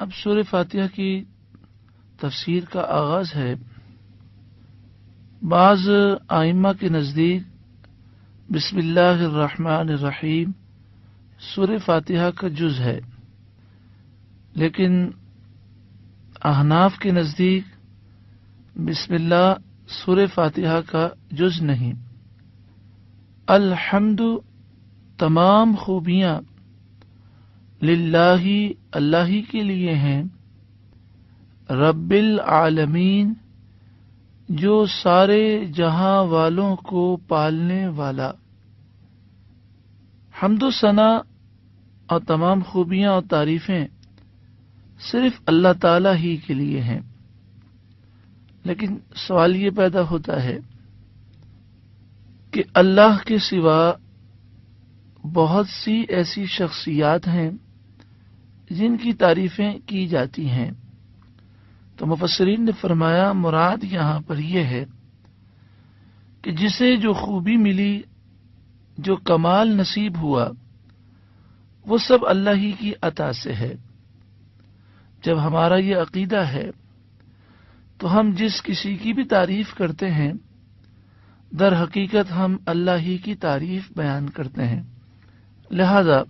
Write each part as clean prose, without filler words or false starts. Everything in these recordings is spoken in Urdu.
اب سورہ فاتحہ کی تفسیر کا آغاز ہے۔ بعض ائمہ کے نزدیک بسم اللہ الرحمن الرحیم سورہ فاتحہ کا جز ہے، لیکن احناف کے نزدیک بسم اللہ سورہ فاتحہ کا جز نہیں۔ الحمد تمام خوبیاں للہ اللہ ہی کے لیے ہیں، رب العالمین جو سارے جہاں والوں کو پالنے والا۔ حمد و ثنا اور تمام خوبیاں اور تعریفیں صرف اللہ تعالی ہی کے لیے ہیں، لیکن سوال یہ پیدا ہوتا ہے کہ اللہ کے سوا بہت سی ایسی شخصیات ہیں جن کی تعریفیں کی جاتی ہیں، تو مفسرین نے فرمایا مراد یہاں پر یہ ہے کہ جسے جو خوبی ملی، جو کمال نصیب ہوا، وہ سب اللہ ہی کی عطا سے ہے۔ جب ہمارا یہ عقیدہ ہے تو ہم جس کسی کی بھی تعریف کرتے ہیں در حقیقت ہم اللہ ہی کی تعریف بیان کرتے ہیں۔ لہذا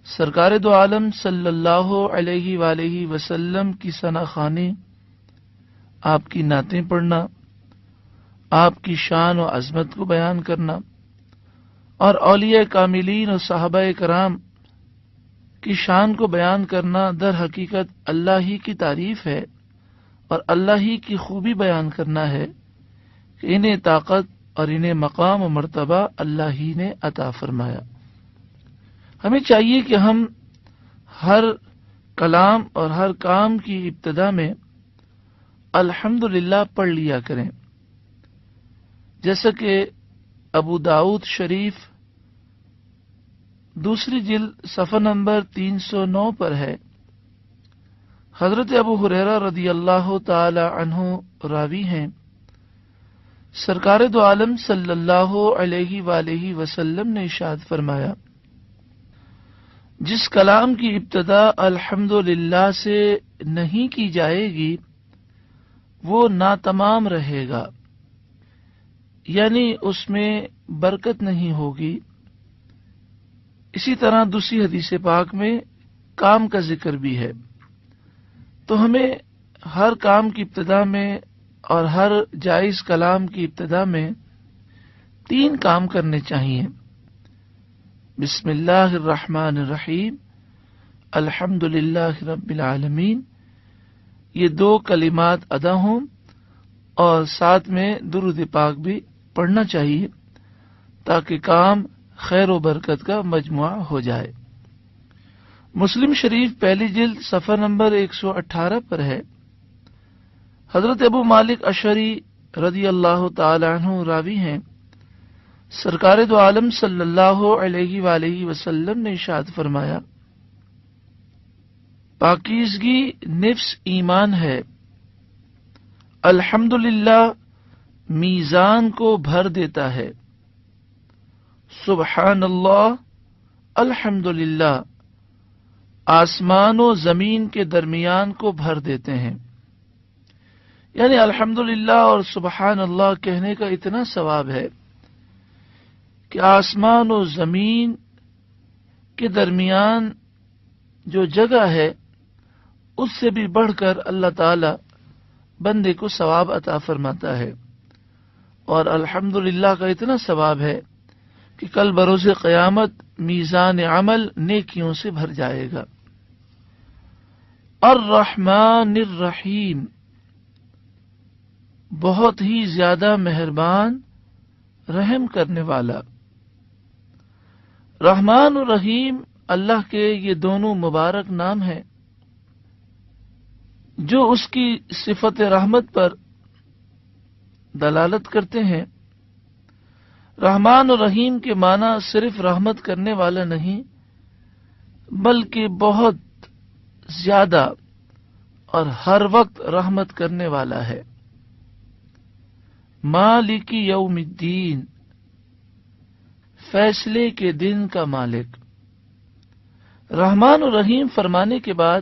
سرکار دو عالم صلی اللہ علیہ وآلہ وسلم کی ثنا خوانی، آپ کی نعتیں پڑھنا، آپ کی شان و عظمت کو بیان کرنا، اور اولیاء کاملین اور صحابہ کرام کی شان کو بیان کرنا در حقیقت اللہ ہی کی تعریف ہے اور اللہ ہی کی خوبی بیان کرنا ہے کہ انہیں طاقت اور انہیں مقام و مرتبہ اللہ ہی نے عطا فرمایا۔ ہمیں چاہیے کہ ہم ہر کلام اور ہر کام کی ابتدا میں الحمدللہ پڑھ لیا کریں، جیسا کہ ابو داؤد شریف دوسری جلد صفحہ نمبر 309 پر ہے۔ حضرت ابو ہریرہ رضی اللہ تعالی عنہ راوی ہیں، سرکار دو عالم صلی اللہ علیہ وآلہ وسلم نے ارشاد فرمایا، جس کلام کی ابتدا الحمدللہ سے نہیں کی جائے گی وہ ناتمام رہے گا، یعنی اس میں برکت نہیں ہوگی۔ اسی طرح دوسری حدیث پاک میں کام کا ذکر بھی ہے، تو ہمیں ہر کام کی ابتدا میں اور ہر جائز کلام کی ابتدا میں 3 کام کرنے چاہیے۔ بسم اللہ الرحمن الرحیم، الحمد للہ رب العالمین، یہ 2 کلمات ادا ہوں اور ساتھ میں درود پاک بھی پڑھنا چاہیے تاکہ کام خیر و برکت کا مجموعہ ہو جائے۔ مسلم شریف پہلی جلد صفحہ نمبر 118 پر ہے۔ حضرت ابو مالک اشعری رضی اللہ تعالی عنہ راوی ہیں، سرکار دو عالم صلی اللہ علیہ وآلہ وسلم نے ارشاد فرمایا، پاکیزگی نفس ایمان ہے، الحمدللہ میزان کو بھر دیتا ہے، سبحان اللہ الحمدللہ آسمان و زمین کے درمیان کو بھر دیتے ہیں۔ یعنی الحمدللہ اور سبحان اللہ کہنے کا اتنا ثواب ہے کہ آسمان و زمین کے درمیان جو جگہ ہے اس سے بھی بڑھ کر اللہ تعالی بندے کو ثواب عطا فرماتا ہے، اور الحمدللہ کا اتنا ثواب ہے کہ کل بروز قیامت میزان عمل نیکیوں سے بھر جائے گا۔ الرحمن الرحیم، بہت ہی زیادہ مہربان رحم کرنے والا۔ رحمان اور رحیم اللہ کے یہ دونوں مبارک نام ہیں جو اس کی صفت رحمت پر دلالت کرتے ہیں۔ رحمان اور رحیم کے معنی صرف رحمت کرنے والا نہیں بلکہ بہت زیادہ اور ہر وقت رحمت کرنے والا ہے۔ مالک یوم الدین، فیصلے کے دن کا مالک۔ رحمان و رحیم فرمانے کے بعد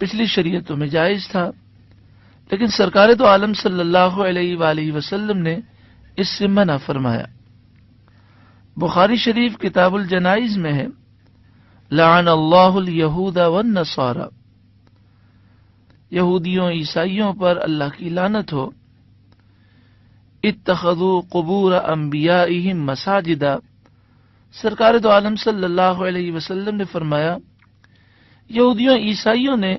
پچھلی شریعتوں میں جائز تھا، لیکن سرکار دو عالم صلی اللہ علیہ وآلہ وسلم نے اس سے منع فرمایا۔ بخاری شریف کتاب الجنائز میں ہے، لعن اللہ الیہود والنصارى، یہودیوں عیسائیوں پر اللہ کی لعنت ہو، اتخذوا قبور انبیائہم مساجدا، سرکار دو عالم صلی اللہ علیہ وسلم نے فرمایا یہودیوں عیسائیوں نے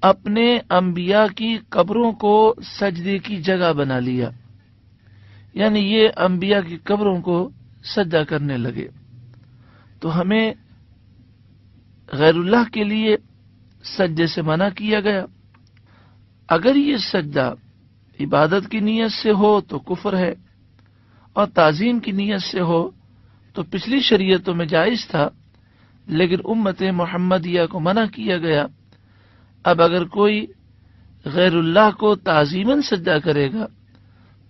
اپنے انبیاء کی قبروں کو سجدے کی جگہ بنا لیا، یعنی یہ انبیاء کی قبروں کو سجدہ کرنے لگے۔ تو ہمیں غیر اللہ کے لیے سجدے سے منع کیا گیا۔ اگر یہ سجدہ عبادت کی نیت سے ہو تو کفر ہے، اور تعظیم کی نیت سے ہو تو پچھلی شریعتوں میں جائز تھا، لیکن امت محمدیہ کو منع کیا گیا۔ اب اگر کوئی غیر اللہ کو تعظیماً سجدہ کرے گا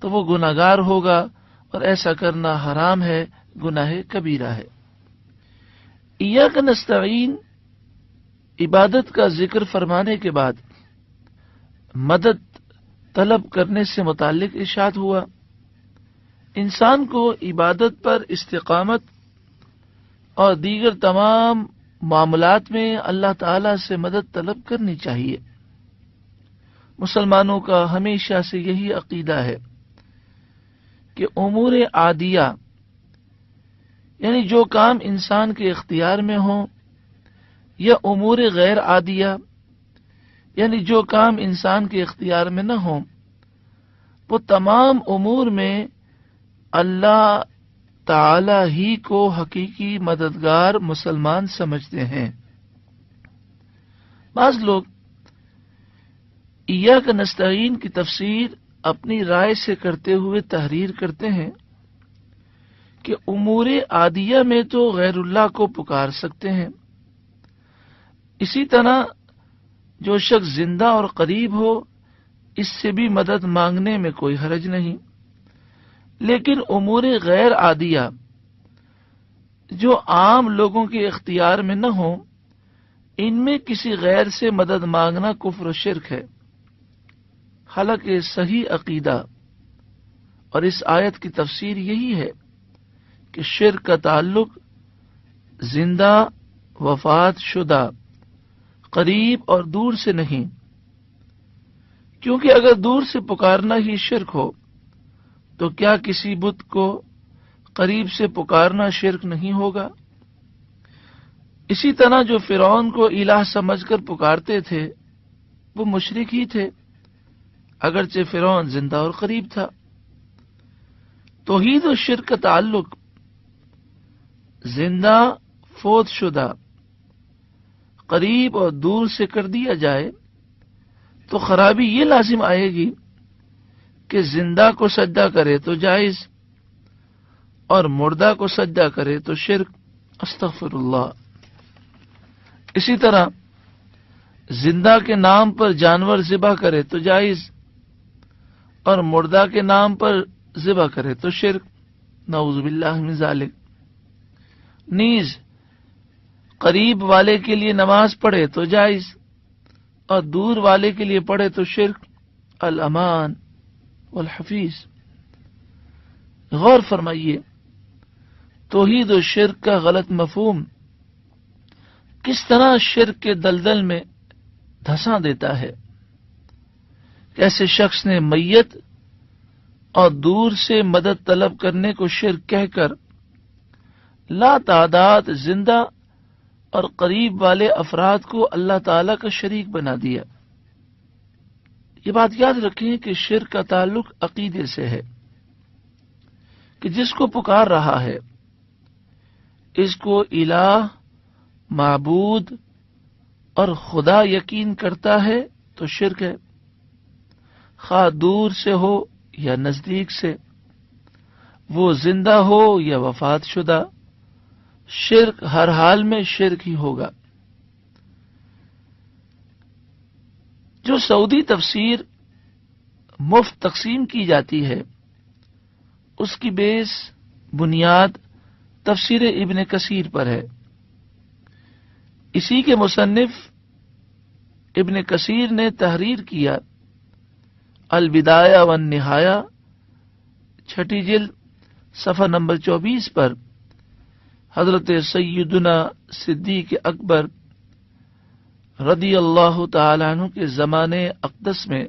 تو وہ گناہگار ہوگا، اور ایسا کرنا حرام ہے، گناہ کبیرہ ہے۔ ایاک نستعین عبادت کا ذکر فرمانے کے بعد مدد طلب کرنے سے متعلق ارشاد ہوا، انسان کو عبادت پر استقامت اور دیگر تمام معاملات میں اللہ تعالی سے مدد طلب کرنی چاہیے۔ مسلمانوں کا ہمیشہ سے یہی عقیدہ ہے کہ امور عادیہ، یعنی جو کام انسان کے اختیار میں ہوں، یا امور غیر عادیہ، یعنی جو کام انسان کے اختیار میں نہ ہوں، وہ تمام امور میں اللہ تعالی ہی کو حقیقی مددگار مسلمان سمجھتے ہیں۔ بعض لوگ ایاک نستعین کی تفسیر اپنی رائے سے کرتے ہوئے تحریر کرتے ہیں کہ امور عادیہ میں تو غیر اللہ کو پکار سکتے ہیں، اسی طرح جو شخص زندہ اور قریب ہو اس سے بھی مدد مانگنے میں کوئی حرج نہیں، لیکن امور غیر عادیہ جو عام لوگوں کے اختیار میں نہ ہوں، ان میں کسی غیر سے مدد مانگنا کفر و شرک ہے۔ حالانکہ صحیح عقیدہ اور اس آیت کی تفسیر یہی ہے کہ شرک کا تعلق زندہ، وفات شدہ، قریب اور دور سے نہیں، کیونکہ اگر دور سے پکارنا ہی شرک ہو تو کیا کسی بت کو قریب سے پکارنا شرک نہیں ہوگا؟ اسی طرح جو فرعون کو الہ سمجھ کر پکارتے تھے وہ مشرک ہی تھے، اگرچہ فرعون زندہ اور قریب تھا۔ توحید و شرک کا تعلق زندہ، فوت شدہ، قریب اور دور سے کر دیا جائے تو خرابی یہ لازم آئے گی کہ زندہ کو سجدہ کرے تو جائز، اور مردہ کو سجدہ کرے تو شرک، استغفر اللہ۔ اسی طرح زندہ کے نام پر جانور ذبح کرے تو جائز، اور مردہ کے نام پر ذبح کرے تو شرک، نعوذ باللہ من ذالک۔ نیز قریب والے کے لیے نماز پڑھے تو جائز، اور دور والے کے لیے پڑھے تو شرک، الامان والحفیظ۔ غور فرمائیے، توحید و شرک کا غلط مفہوم کس طرح شرک کے دلدل میں دھسا دیتا ہے۔ کیسے شخص نے میت اور دور سے مدد طلب کرنے کو شرک کہہ کر لا تعداد زندہ اور قریب والے افراد کو اللہ تعالی کا شریک بنا دیا۔ یہ بات یاد رکھیں کہ شرک کا تعلق عقیدے سے ہے، کہ جس کو پکار رہا ہے اس کو الہ، معبود اور خدا یقین کرتا ہے تو شرک ہے، خواہ دور سے ہو یا نزدیک سے، وہ زندہ ہو یا وفات شدہ، شرک ہر حال میں شرک ہی ہوگا۔ جو سعودی تفسیر مفت تقسیم کی جاتی ہے اس کی بیس بنیاد تفسیر ابن کثیر پر ہے۔ اسی کے مصنف ابن کثیر نے تحریر کیا البدایہ والنہایہ چھٹی جلد صفحہ نمبر 24 پر حضرت سیدنا صدیق اکبر رضی اللہ تعالی عنہ کے زمانے اقدس میں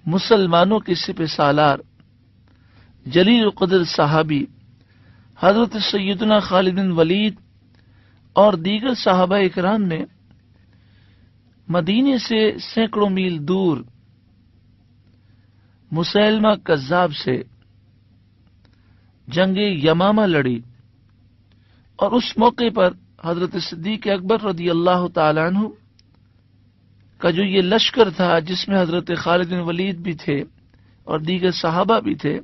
مسلمانوں کے سپہ سالار جلیل القدر صحابی حضرت سیدنا خالد بن ولید اور دیگر صحابہ اکرام نے مدینے سے سینکڑوں میل دور مسیلمہ کذاب سے جنگ یمامہ لڑی، اور اس موقع پر حضرت صدیق اکبر رضی اللہ تعالی عنہ کا جو یہ لشکر تھا جس میں حضرت خالد بن ولید بھی تھے اور دیگر صحابہ بھی تھے،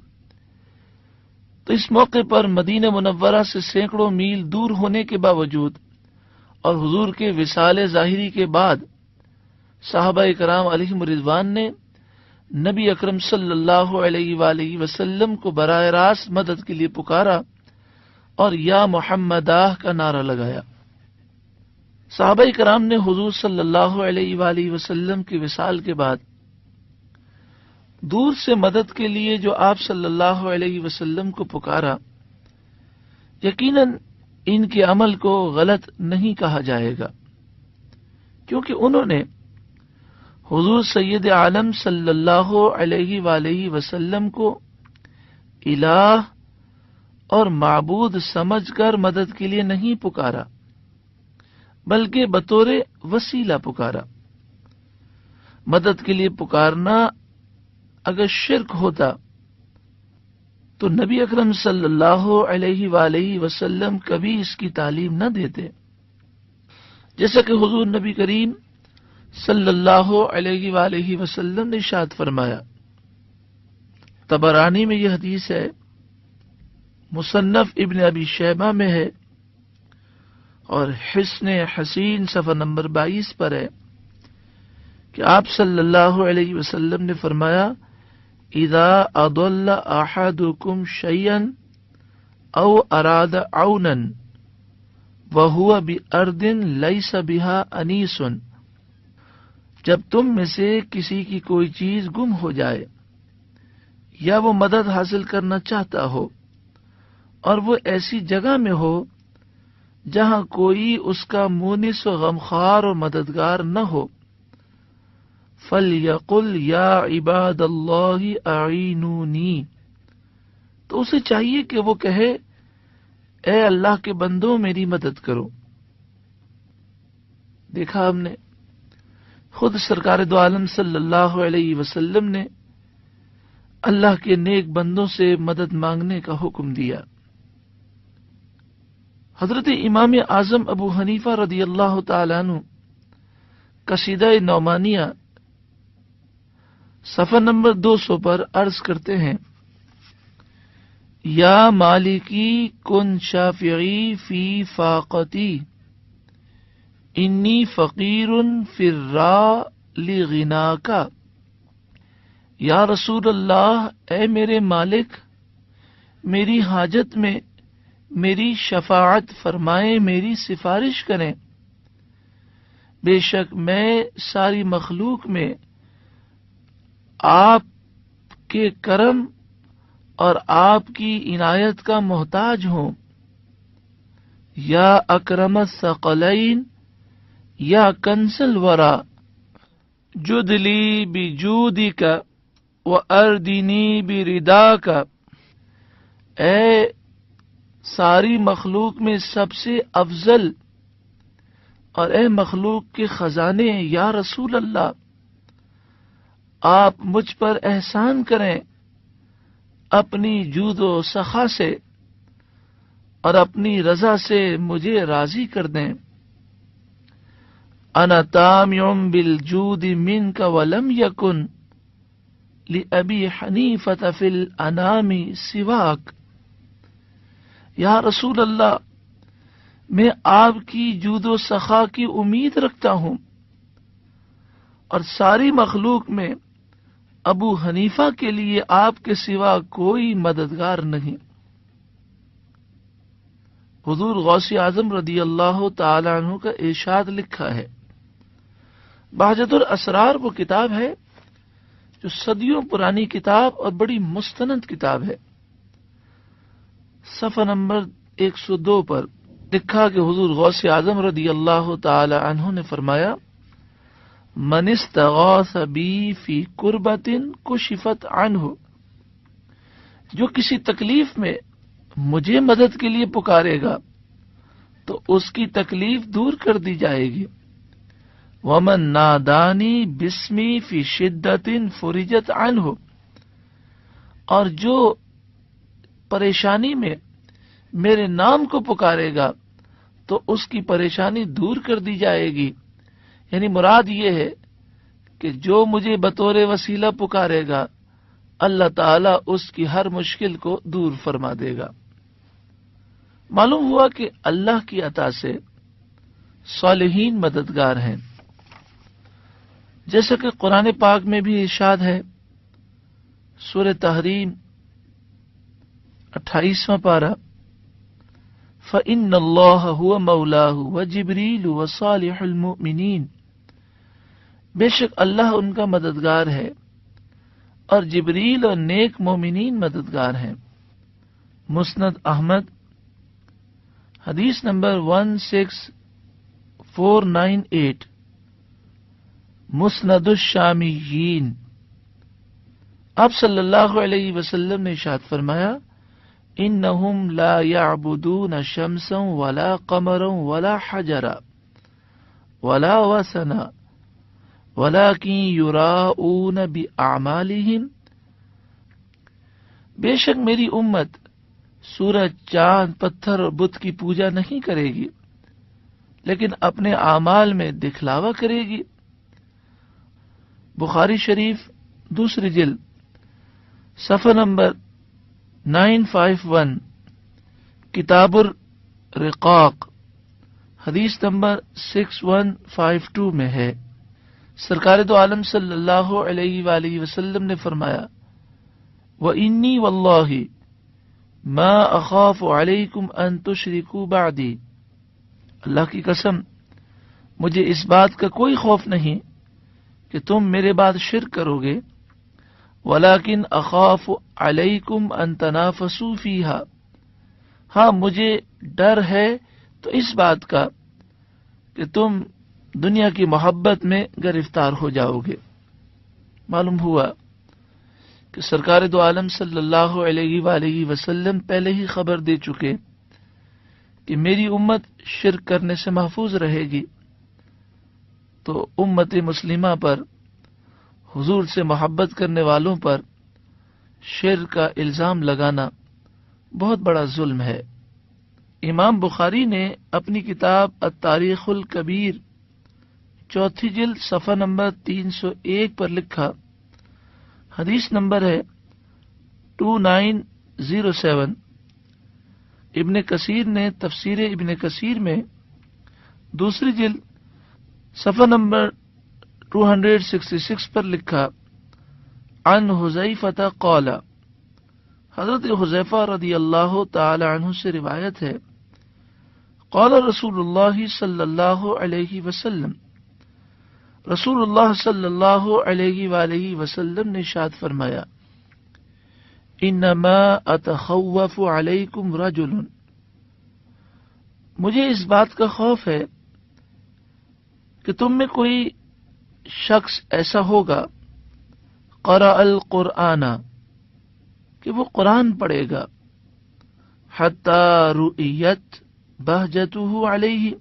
تو اس موقع پر مدینہ منورہ سے سینکڑوں میل دور ہونے کے باوجود اور حضور کے وصال ظاہری کے بعد صحابہ کرام علیہم رضوان نے نبی اکرم صلی اللہ علیہ وآلہ وسلم کو براہ راست مدد کے لیے پکارا اور یا محمدہ کا نعرہ لگایا۔ صحابہ کرام نے حضور صلی اللہ علیہ وآلہ وسلم کے وصال کے بعد دور سے مدد کے لیے جو آپ صلی اللہ علیہ وسلم کو پکارا، یقیناً ان کے عمل کو غلط نہیں کہا جائے گا، کیونکہ انہوں نے حضور سید عالم صلی اللہ علیہ وآلہ وسلم کو الہ اور معبود سمجھ کر مدد کے لیے نہیں پکارا، بلکہ بطور وسیلہ پکارا۔ مدد کے لیے پکارنا اگر شرک ہوتا تو نبی اکرم صلی اللہ علیہ وآلہ وسلم کبھی اس کی تعلیم نہ دیتے، جیسا کہ حضور نبی کریم صلی اللہ علیہ وآلہ وسلم نے ارشاد فرمایا۔ طبرانی میں یہ حدیث ہے، مصنف ابن ابی شیبہ میں ہے، اور حسن حسین صفحہ نمبر 22 پر ہے کہ آپ صلی اللہ علیہ وسلم نے فرمایا، اذا اضل احدکم شیئا او اراد عونا وهو بارض ليس بها انیس، جب تم میں سے کسی کی کوئی چیز گم ہو جائے یا وہ مدد حاصل کرنا چاہتا ہو اور وہ ایسی جگہ میں ہو جہاں کوئی اس کا مونس و غمخوار اور مددگار نہ ہو، فَلْيَقُلْ يَا عِبَادَ اللَّهِ أَعِينُونِي، تو اسے چاہیے کہ وہ کہے اے اللہ کے بندوں میری مدد کرو۔ دیکھا ہم نے خود سرکار دو عالم صلی اللہ علیہ وسلم نے اللہ کے نیک بندوں سے مدد مانگنے کا حکم دیا۔ حضرت امام اعظم ابو حنیفہ رضی اللہ تعالی عنہ قصیدہ نعمانیہ صفحہ نمبر 200 پر عرض کرتے ہیں، یا مالکی کن شافعی فی فاقتی انی فقیر فی الراء لغناکا، یا رسول اللہ اے میرے مالک میری حاجت میں میری شفاعت فرمائیں، میری سفارش کریں، بے شک میں ساری مخلوق میں آپ کے کرم اور آپ کی عنایت کا محتاج ہوں۔ یا اکرم الثقلین یا کنز الورا جدلی بجودک واردنی برداک، اے ساری مخلوق میں سب سے افضل اور اے مخلوق کے خزانے، یا رسول اللہ آپ مجھ پر احسان کریں اپنی جود و سخا سے اور اپنی رضا سے مجھے راضی کر دیں۔ انا تامع بالجود منک ولم یکن لأبی حنیفۃ فی الانام سواک، یا رسول اللہ میں آپ کی جود و سخا کی امید رکھتا ہوں اور ساری مخلوق میں ابو حنیفہ کے لیے آپ کے سوا کوئی مددگار نہیں۔ حضور غوث اعظم رضی اللہ تعالی عنہ کا ارشاد لکھا ہے، بہجت الاسرار وہ کتاب ہے جو صدیوں پرانی کتاب اور بڑی مستند کتاب ہے۔ صفحہ نمبر 102 پر لکھا کہ حضور غوث اعظم رضی اللہ تعالی عنہ نے فرمایا، من استغاث بی فی کربت کشفت عنہ، جو کسی تکلیف میں مجھے مدد کے لیے پکارے گا تو اس کی تکلیف دور کر دی جائے گی۔ ومن نادانی بسمی فی شدت فرجت عنہ، اور جو پریشانی میں میرے نام کو پکارے گا تو اس کی پریشانی دور کر دی جائے گی۔ یعنی مراد یہ ہے کہ جو مجھے بطور وسیلہ پکارے گا اللہ تعالیٰ اس کی ہر مشکل کو دور فرما دے گا۔ معلوم ہوا کہ اللہ کی عطا سے صالحین مددگار ہیں، جیسا کہ قرآن پاک میں بھی ارشاد ہے، سورہ تحریم 28واں پارہ، فَإِنَّ اللَّهَ هُوَ مَوْلَاهُ وَجِبْرِيلُ وَصَالِحُ الْمُؤْمِنِينَ، بے شک اللہ ان کا مددگار ہے اور جبریل اور نیک مومنین مددگار ہیں۔ مسند احمد حدیث نمبر 16498، مسند الشامیین، آپ صلی اللہ علیہ وسلم نے ارشاد فرمایا، انہم لا یعبدون شمسا ولا قمرا ولا حجرا ولا وثنا ولكن یراؤون باعمالہم، بے شک میری امت سورج، چاند، پتھر اور بت کی پوجا نہیں کرے گی لیکن اپنے اعمال میں دکھلاوا کرے گی۔ بخاری شریف دوسری جلد صفحہ نمبر 951، کتاب الرقاق حدیث نمبر 6152 میں ہے، سرکار دو عالم صلی اللہ علیہ وآلہ وسلم نے فرمایا، وَإِنِّي وَاللَّهِ مَا أَخَافُ عَلَيْكُمْ أَن تُشْرِكُوا بَعْدِي، اللہ کی قسم مجھے اس بات کا کوئی خوف نہیں کہ تم میرے بعد شرک کرو گے، وَلَكِنْ أَخَافُ عَلَيْكُمْ أَن تَنَافَسُوا فِيهَا، ہاں مجھے ڈر ہے تو اس بات کا کہ تم دنیا کی محبت میں گرفتار ہو جاؤ گے۔ معلوم ہوا کہ سرکار دو عالم صلی اللہ علیہ وآلہ وسلم پہلے ہی خبر دے چکے کہ میری امت شرک کرنے سے محفوظ رہے گی، تو امت مسلمہ پر، حضور سے محبت کرنے والوں پر شرک کا الزام لگانا بہت بڑا ظلم ہے۔ امام بخاری نے اپنی کتاب التاریخ الکبیر چوتھی جلد صفحہ نمبر 301 پر لکھا، حدیث نمبر ہے 2907۔ ابن کثیر نے تفسیر ابن کثیر میں دوسری جلد صفحہ نمبر 266 پر لکھا، عن حذیفہ قال، حضرت حذیفہ رضی اللہ تعالی عنہ سے روایت ہے، قال رسول اللہ صلی اللہ علیہ وسلم، رسول اللہ صلی اللہ علیہ وآلہ وسلم نے ارشاد فرمایا، انما اتخوف علیکم رجل، مجھے اس بات کا خوف ہے کہ تم میں کوئی شخص ایسا ہوگا، قرأ القرآن، کہ وہ قرآن پڑھے گا، حتی رؤیت بہجتہ علیہ،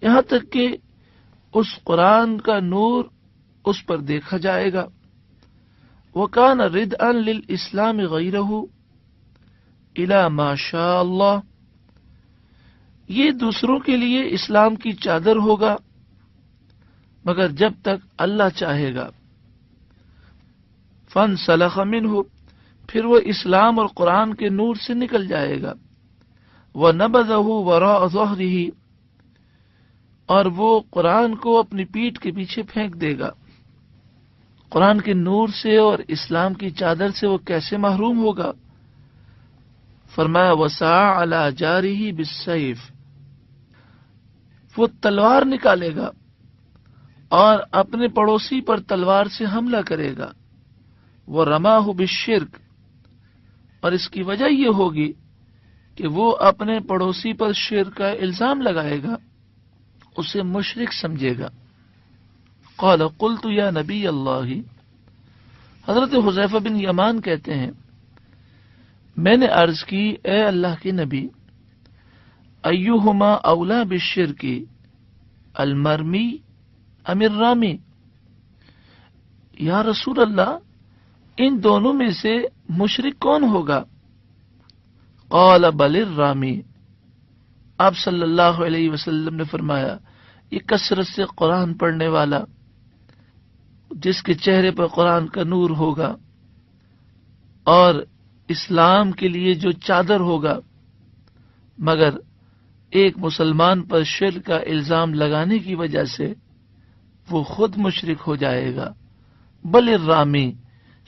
یہاں تک کہ اس قرآن کا نور اس پر دیکھا جائے گا، وَكَانَ رِدْءًا لِلْإِسْلَامِ غَيْرَهُ إِلَى مَا شَاءَ اللَّهُ، یہ دوسروں کے لیے اسلام کی چادر ہوگا مگر جب تک اللہ چاہے گا، فَانْسَلَخَ مِنْهُ، پھر وہ اسلام اور قرآن کے نور سے نکل جائے گا، وَنَبَذَهُ وَرَاءَ ظَهْرِهِ، اور وہ قرآن کو اپنی پیٹھ کے پیچھے پھینک دے گا۔ قرآن کے نور سے اور اسلام کی چادر سے وہ کیسے محروم ہوگا؟ فرمایا، وَسَعَى عَلَى جَارِهِ بِالسَّيْفِ، وہ تلوار نکالے گا اور اپنے پڑوسی پر تلوار سے حملہ کرے گا، وہ رماہ بالشرک، اور اس کی وجہ یہ ہوگی کہ وہ اپنے پڑوسی پر شرک کا الزام لگائے گا، اسے مشرک سمجھے گا۔ قال قلت یا نبی اللہ، حضرت حذیفہ بن یمان کہتے ہیں میں نے عرض کی اے اللہ کے نبی، ایہما اولا بالشرک المرمی ام الرامی، یا رسول اللہ ان دونوں میں سے مشرک کون ہوگا؟ قال بل الرامی، آپ صلی اللہ علیہ وسلم نے فرمایا یہ کثرت سے قرآن پڑھنے والا، جس کے چہرے پر قرآن کا نور ہوگا اور اسلام کے لیے جو چادر ہوگا، مگر ایک مسلمان پر شرک کا الزام لگانے کی وجہ سے وہ خود مشرک ہو جائے گا۔ بل الرامی،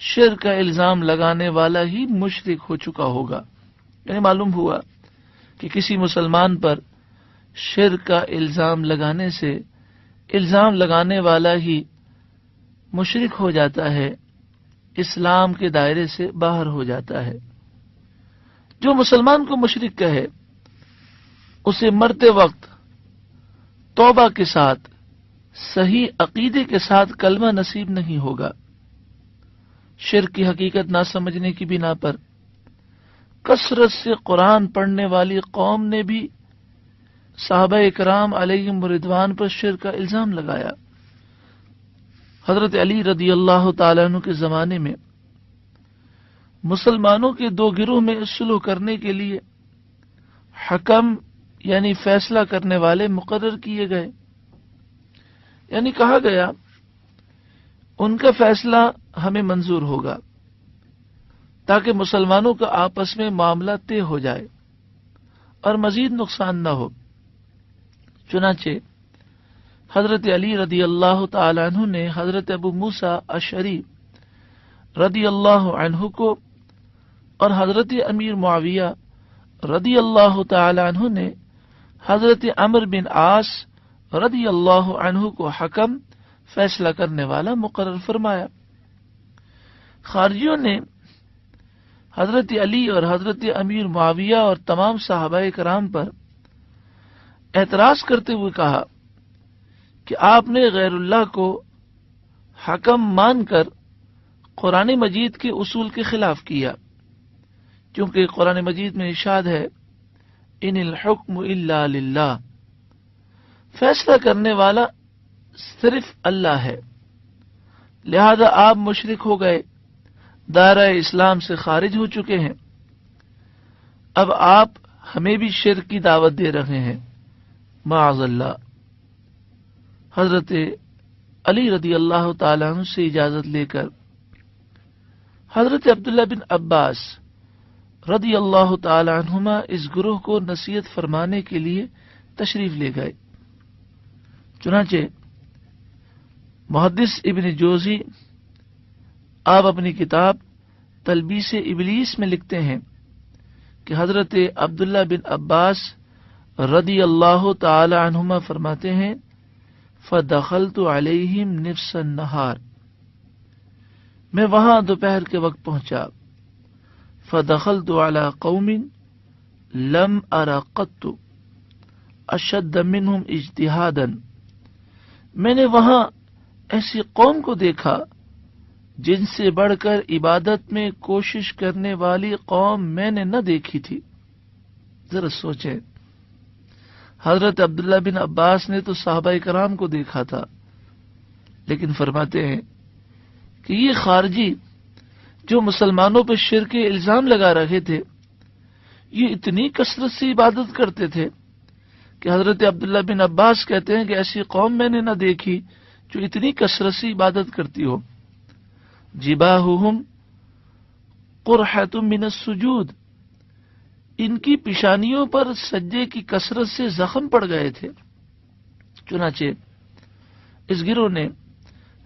شرک کا الزام لگانے والا ہی مشرک ہو چکا ہوگا۔ یعنی معلوم ہوا کہ کسی مسلمان پر شرک کا الزام لگانے سے الزام لگانے والا ہی مشرک ہو جاتا ہے، اسلام کے دائرے سے باہر ہو جاتا ہے۔ جو مسلمان کو مشرک کہے اسے مرتے وقت توبہ کے ساتھ صحیح عقیدے کے ساتھ کلمہ نصیب نہیں ہوگا۔ شرک کی حقیقت نہ سمجھنے کی بنا پر کثرت سے قرآن پڑھنے والی قوم نے بھی صحابہ اکرام علیہم رضوان پر شرک کا الزام لگایا۔ حضرت علی رضی اللہ تعالیٰ عنہ کے زمانے میں مسلمانوں کے دو گروہ میں صلح کرنے کے لیے حکم یعنی فیصلہ کرنے والے مقرر کیے گئے، یعنی کہا گیا ان کا فیصلہ ہمیں منظور ہوگا تاکہ مسلمانوں کا آپس میں معاملہ طے ہو جائے اور مزید نقصان نہ ہو۔ چنانچہ حضرت علی رضی اللہ تعالی عنہ نے حضرت ابو موسیٰ اشعری رضی اللہ عنہ کو اور حضرت امیر معاویہ رضی اللہ تعالی عنہ نے حضرت عمرو بن عاص رضی اللہ عنہ کو حکم فیصلہ کرنے والا مقرر فرمایا۔ خارجیوں نے حضرت علی اور حضرت امیر معاویہ اور تمام صحابہ کرام پر اعتراض کرتے ہوئے کہا کہ آپ نے غیر اللہ کو حکم مان کر قرآن مجید کے اصول کے خلاف کیا، کیونکہ قرآن مجید میں ارشاد ہے ان الحکم الا للہ، فیصلہ کرنے والا صرف اللہ ہے، لہذا آپ مشرک ہو گئے، دائرہ اسلام سے خارج ہو چکے ہیں، اب آپ ہمیں بھی شرک کی دعوت دے رہے ہیں، معاذ اللہ۔ حضرت علی رضی اللہ تعالیٰ عنہ سے اجازت لے کر حضرت عبداللہ بن عباس رضی اللہ تعالی عنہما اس گروہ کو نصیحت فرمانے کے لیے تشریف لے گئے۔ چنانچہ محدث ابن جوزی آپ اپنی کتاب تلبیس ابلیس میں لکھتے ہیں کہ حضرت عبداللہ بن عباس رضی اللہ تعالی عنہما فرماتے ہیں فدخلت علیہم نفس النہار، میں وہاں دوپہر کے وقت پہنچا، فدخلت علی قوم لم ارى قط اشد منہم اجتہادا، میں نے وہاں ایسی قوم کو دیکھا جن سے بڑھ کر عبادت میں کوشش کرنے والی قوم میں نے نہ دیکھی تھی۔ ذرا سوچیں، حضرت عبداللہ بن عباس نے تو صحابہ کرام کو دیکھا تھا، لیکن فرماتے ہیں کہ یہ خارجی جو مسلمانوں پہ شرک کے الزام لگا رہے تھے، یہ اتنی کثرت سے عبادت کرتے تھے کہ حضرت عبداللہ بن عباس کہتے ہیں کہ ایسی قوم میں نے نہ دیکھی جو اتنی کثرت سے عبادت کرتی ہو۔ جباہہم قرحۃ من السجود، ان کی پیشانیوں پر سجدے کی کثرت سے زخم پڑ گئے تھے۔ چنانچہ اس گروہ نے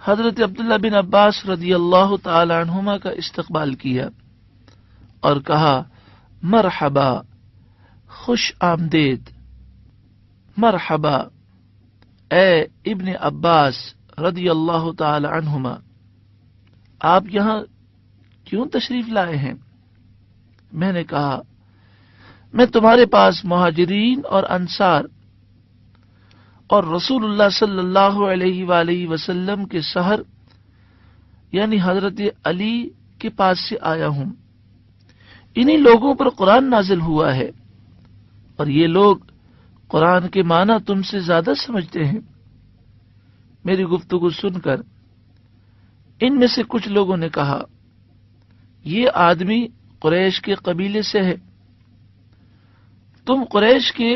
حضرت عبداللہ بن عباس رضی اللہ تعالی عنہما کا استقبال کیا اور کہا مرحبا، خوش آمدید، مرحبا اے ابن عباس رضی اللہ تعالی عنہما آپ یہاں کیوں تشریف لائے ہیں؟ میں نے کہا میں تمہارے پاس مہاجرین اور انصار اور رسول اللہ صلی اللہ علیہ وآلہ وسلم کے سحر یعنی حضرت علی کے پاس سے آیا ہوں. انہی لوگوں پر قرآن نازل ہوا ہے اور یہ لوگ قرآن کے معنی تم سے زیادہ سمجھتے ہیں. میری گفتگو سن کر ان میں سے کچھ لوگوں نے کہا یہ آدمی قریش کے قبیلے سے ہے، تم قریش کے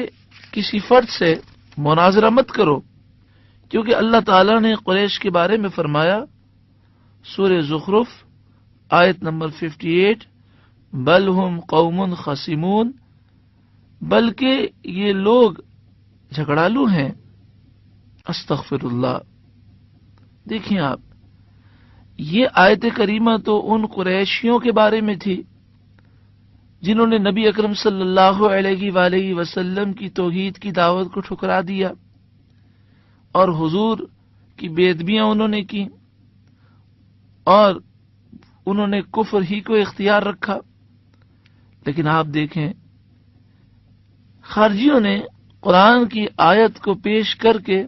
کسی فرد سے مناظرہ مت کرو، کیونکہ اللہ تعالی نے قریش کے بارے میں فرمایا سورہ زخرف آیت نمبر 58 بل ہم قوم خصمون، بلکہ یہ لوگ جھگڑالو ہیں. استغفر اللہ. دیکھیں آپ، یہ آیت کریمہ تو ان قریشیوں کے بارے میں تھی جنہوں نے نبی اکرم صلی اللہ علیہ وآلہ وسلم کی توحید کی دعوت کو ٹھکرا دیا اور حضور کی بے ادبیاں انہوں نے کی اور انہوں نے کفر ہی کو اختیار رکھا. لیکن آپ دیکھیں خارجیوں نے قرآن کی آیت کو پیش کر کے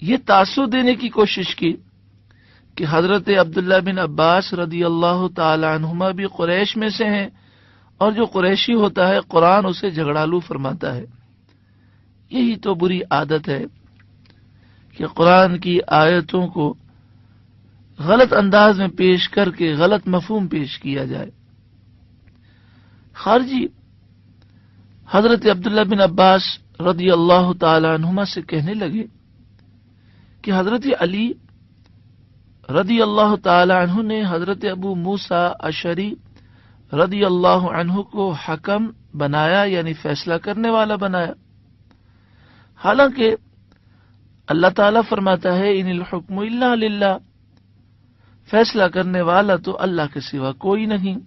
یہ تاثر دینے کی کوشش کی کہ حضرت عبداللہ بن عباس رضی اللہ تعالی عنہما بھی قریش میں سے ہیں اور جو قریشی ہوتا ہے قرآن اسے جھگڑالو فرماتا ہے. یہی تو بری عادت ہے کہ قرآن کی آیتوں کو غلط انداز میں پیش کر کے غلط مفہوم پیش کیا جائے. خارجی حضرت عبداللہ بن عباس رضی اللہ تعالی عنہما سے کہنے لگے کہ حضرت علی رضی اللہ تعالی عنہ نے حضرت ابو موسیٰ اشعری رضی اللہ عنہ کو حکم بنایا یعنی فیصلہ کرنے والا بنایا، حالانکہ اللہ تعالیٰ فرماتا ہے ان الحکم الا للہ، فیصلہ کرنے والا تو اللہ کے سوا کوئی نہیں.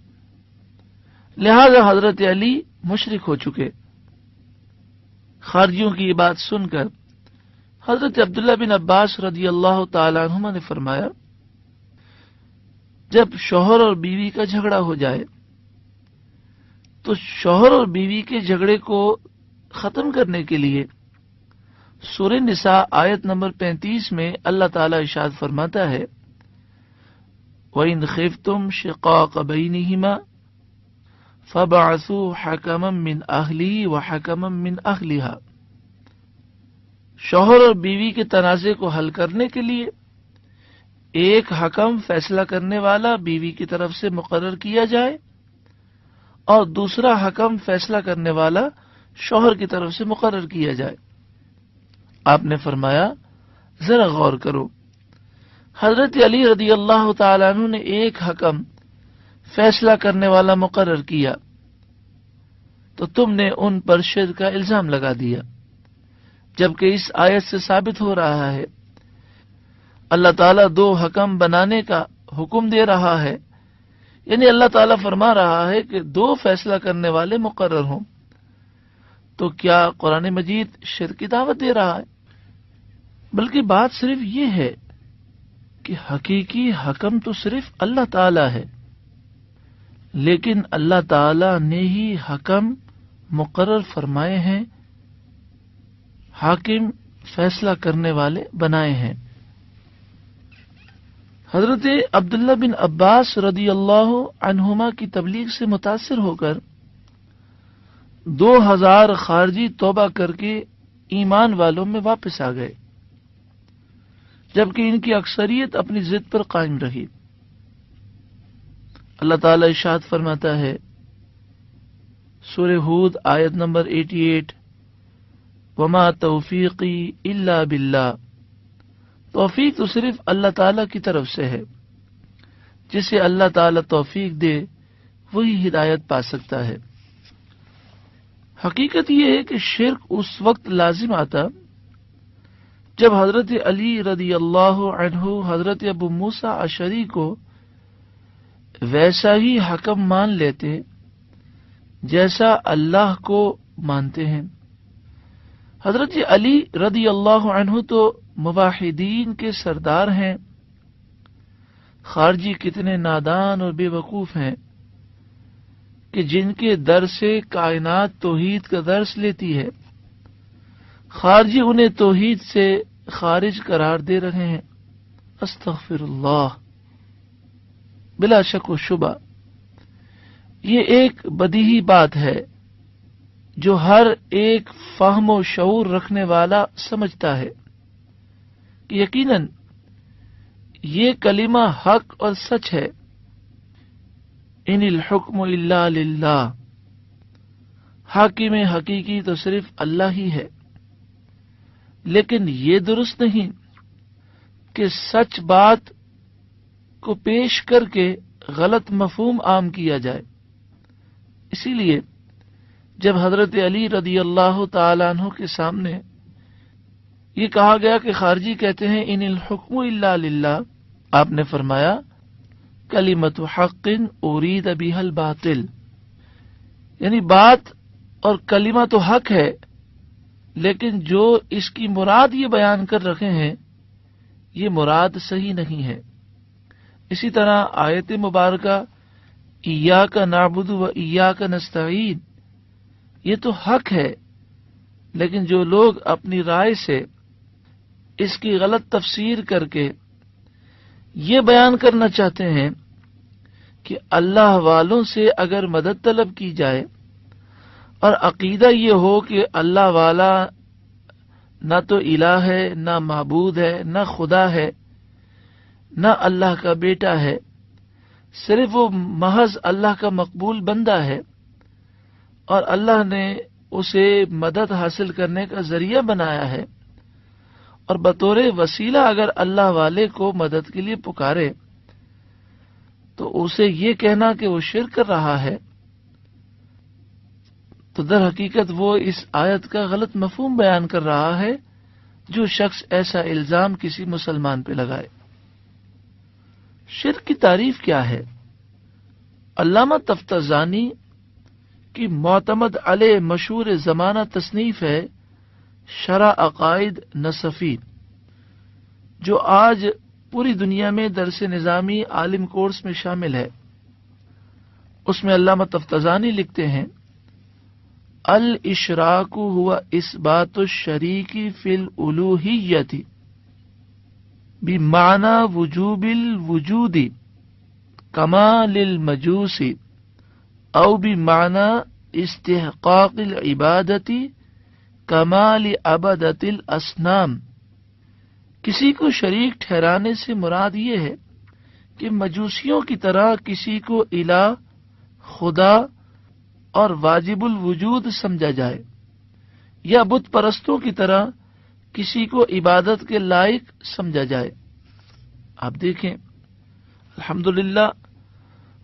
لہذا حضرت علی مشرک ہو چکے. خارجیوں کی یہ بات سن کر حضرت عبداللہ بن عباس رضی اللہ تعالی عنہما نے فرمایا جب شوہر اور بیوی کا جھگڑا ہو جائے تو شوہر اور بیوی کے جھگڑے کو ختم کرنے کے لیے سورہ نساء آیت نمبر 35 میں اللہ تعالی ارشاد فرماتا ہے وَإِنْ خِفْتُمْ شِقَاقَ بَيْنِهِمَا فَبَعَثُوا حَكَمًا مِّنْ أَهْلِهِ وَحَكَمًا مِّنْ أَهْلِهَا. شوہر اور بیوی کے تنازع کو حل کرنے کے لیے ایک حکم فیصلہ کرنے والا بیوی کی طرف سے مقرر کیا جائے اور دوسرا حکم فیصلہ کرنے والا شوہر کی طرف سے مقرر کیا جائے. آپ نے فرمایا ذرا غور کرو، حضرت علی رضی اللہ تعالیٰ عنہ نے ایک حکم فیصلہ کرنے والا مقرر کیا تو تم نے ان پر شرک کا الزام لگا دیا، جبکہ اس آیت سے ثابت ہو رہا ہے اللہ تعالیٰ دو حکم بنانے کا حکم دے رہا ہے، یعنی اللہ تعالیٰ فرما رہا ہے کہ دو فیصلہ کرنے والے مقرر ہوں. تو کیا قرآن مجید شرک کی دعوت دے رہا ہے؟ بلکہ بات صرف یہ ہے کہ حقیقی حکم تو صرف اللہ تعالیٰ ہے، لیکن اللہ تعالیٰ نے ہی حکم مقرر فرمائے ہیں، حاکم فیصلہ کرنے والے بنائے ہیں. حضرت عبداللہ بن عباس رضی اللہ عنہما کی تبلیغ سے متاثر ہو کر 2000 خارجی توبہ کر کے ایمان والوں میں واپس آ گئے، جبکہ ان کی اکثریت اپنی ضد پر قائم رہی. اللہ تعالی ارشاد فرماتا ہے سورہ ہود آیت نمبر 88 وما توفیقی الا باللہ، توفیق تو صرف اللہ تعالی کی طرف سے ہے، جسے اللہ تعالی توفیق دے وہی ہدایت پا سکتا ہے. حقیقت یہ ہے کہ شرک اس وقت لازم آتا جب حضرت علی رضی اللہ عنہ حضرت ابو موسیٰ اشعری کو ویسا ہی حکم مان لیتے جیسا اللہ کو مانتے ہیں. حضرت علی رضی اللہ عنہ تو مواحدین کے سردار ہیں، خارجی کتنے نادان اور بے وقوف ہیں کہ جن کے در سے کائنات توحید کا درس لیتی ہے، خارجی انہیں توحید سے خارج قرار دے رہے ہیں۔ استغفر اللہ۔ بلا شک و شبہ یہ ایک بدیہی بات ہے جو ہر ایک فہم و شعور رکھنے والا سمجھتا ہے کہ یقیناً یہ کلمہ حق اور سچ ہے، ان الحکم الا للہ، حاکم حقیقی تو صرف اللہ ہی ہے۔ لیکن یہ درست نہیں کہ سچ بات کو پیش کر کے غلط مفہوم عام کیا جائے۔ اسی لیے جب حضرت علی رضی اللہ تعالیٰ عنہ کے سامنے یہ کہا گیا کہ خارجی کہتے ہیں ان الحکم الا للہ، آپ نے فرمایا کلمۃ حق ارید بها الباطل، یعنی بات اور کلمہ تو حق ہے، لیکن جو اس کی مراد یہ بیان کر رکھے ہیں یہ مراد صحیح نہیں ہے۔ اسی طرح آیت مبارکہ ایاک نعبد و ایاک نستعین، یہ تو حق ہے، لیکن جو لوگ اپنی رائے سے اس کی غلط تفسیر کر کے یہ بیان کرنا چاہتے ہیں کہ اللہ والوں سے اگر مدد طلب کی جائے اور عقیدہ یہ ہو کہ اللہ والا نہ تو الہ ہے، نہ معبود ہے، نہ خدا ہے، نہ اللہ کا بیٹا ہے، صرف وہ محض اللہ کا مقبول بندہ ہے اور اللہ نے اسے مدد حاصل کرنے کا ذریعہ بنایا ہے، اور بطور وسیلہ اگر اللہ والے کو مدد کے لیے پکارے تو اسے یہ کہنا کہ وہ شرک کر رہا ہے، تو در حقیقت وہ اس آیت کا غلط مفہوم بیان کر رہا ہے جو شخص ایسا الزام کسی مسلمان پہ لگائے۔ شرک کی تعریف کیا ہے؟ علامہ تفتزانی کی معتمد علیہ مشہور زمانہ تصنیف ہے شرح عقائد نصفی، جو آج پوری دنیا میں درس نظامی عالم کورس میں شامل ہے۔ اس میں علامہ تفتزانی لکھتے ہیں الاشراک ہوا اثبات الشریک فی الالوہیت بمعنی وجوب الوجود کما للمجوس او بمعنی استحقاق العبادت کما لعبدۃ الاصنام۔ کسی کو شریک ٹھہرانے سے مراد یہ ہے کہ مجوسیوں کی طرح کسی کو الہ، خدا اور واجب الوجود سمجھا جائے، یا بت پرستوں کی طرح کسی کو عبادت کے لائق سمجھا جائے۔ آپ دیکھیں الحمدللہ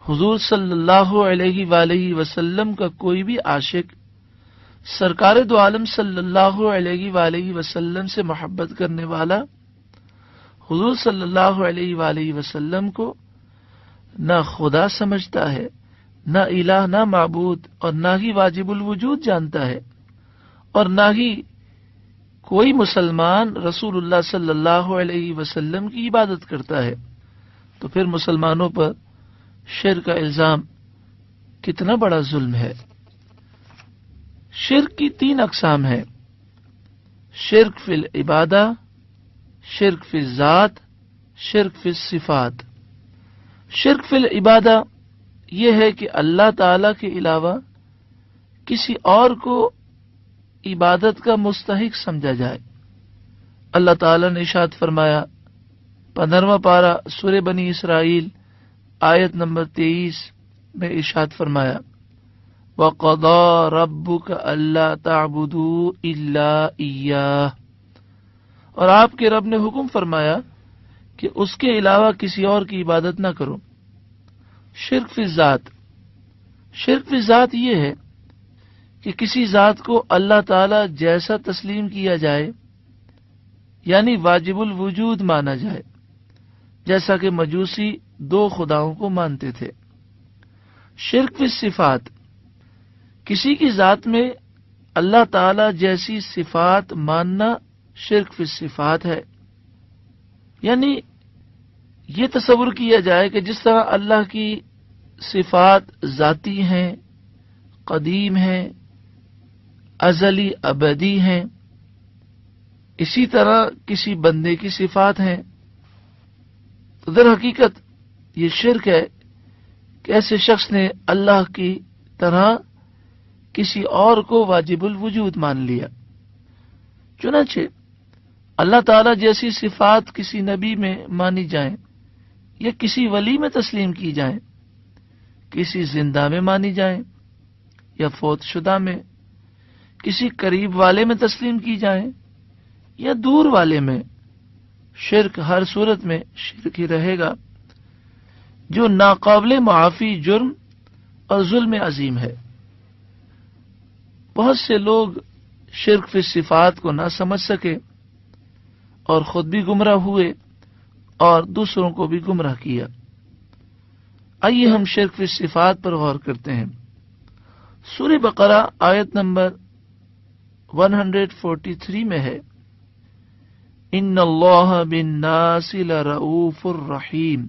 حضور صلی اللہ علیہ وآلہ وسلم کا کوئی بھی عاشق سرکار دو عالم صلی اللہ علیہ وآلہ وسلم سے محبت کرنے والا حضور صلی اللہ علیہ وآلہ وسلم کو نہ خدا سمجھتا ہے، نہ الہ، نہ معبود، اور نہ ہی واجب الوجود جانتا ہے، اور نہ ہی کوئی مسلمان رسول اللہ صلی اللہ علیہ وسلم کی عبادت کرتا ہے، تو پھر مسلمانوں پر شرک کا الزام کتنا بڑا ظلم ہے۔ شرک کی 3 اقسام ہیں: شرک فی العبادہ، شرک فی الذات، شرک فی الصفات۔ شرک فی العبادہ یہ ہے کہ اللہ تعالی کے علاوہ کسی اور کو عبادت کا مستحق سمجھا جائے۔ اللہ تعالی نے ارشاد فرمایا 15واں پارہ سورہ بنی اسرائیل آیت نمبر 23 میں ارشاد فرمایا وَقَضَىٰ رَبُّكَ أَلَّا تَعْبُدُوا إِلَّا إِيَّاهُ، اور آپ کے رب نے حکم فرمایا کہ اس کے علاوہ کسی اور کی عبادت نہ کرو۔ شرک فی الذات، شرک فی الذات یہ ہے کہ کسی ذات کو اللہ تعالی جیسا تسلیم کیا جائے، یعنی واجب الوجود مانا جائے، جیسا کہ مجوسی 2 خداؤں کو مانتے تھے۔ شرک فی الصفات، کسی کی ذات میں اللہ تعالی جیسی صفات ماننا شرک فی الصفات ہے۔ یعنی یہ تصور کیا جائے کہ جس طرح اللہ کی صفات ذاتی ہیں، قدیم ہیں، ازلی ابدی ہیں، اسی طرح کسی بندے کی صفات ہیں، تو در حقیقت یہ شرک ہے کہ ایسے شخص نے اللہ کی طرح کسی اور کو واجب الوجود مان لیا۔ چنانچہ اللہ تعالی جیسی صفات کسی نبی میں مانی جائیں یا کسی ولی میں تسلیم کی جائیں، کسی زندہ میں مانی جائیں یا فوت شدہ میں، کسی قریب والے میں تسلیم کی جائیں یا دور والے میں، شرک ہر صورت میں شرک ہی رہے گا، جو ناقابل معافی جرم اور ظلم عظیم ہے۔ بہت سے لوگ شرک فی صفات کو نہ سمجھ سکے اور خود بھی گمراہ ہوئے اور دوسروں کو بھی گمراہ کیا۔ آئیے ہم شرک فی صفات پر غور کرتے ہیں۔ سورہ بقرہ آیت نمبر 143 میں ہے، ان اللہ بالناس لرؤوف الرحیم،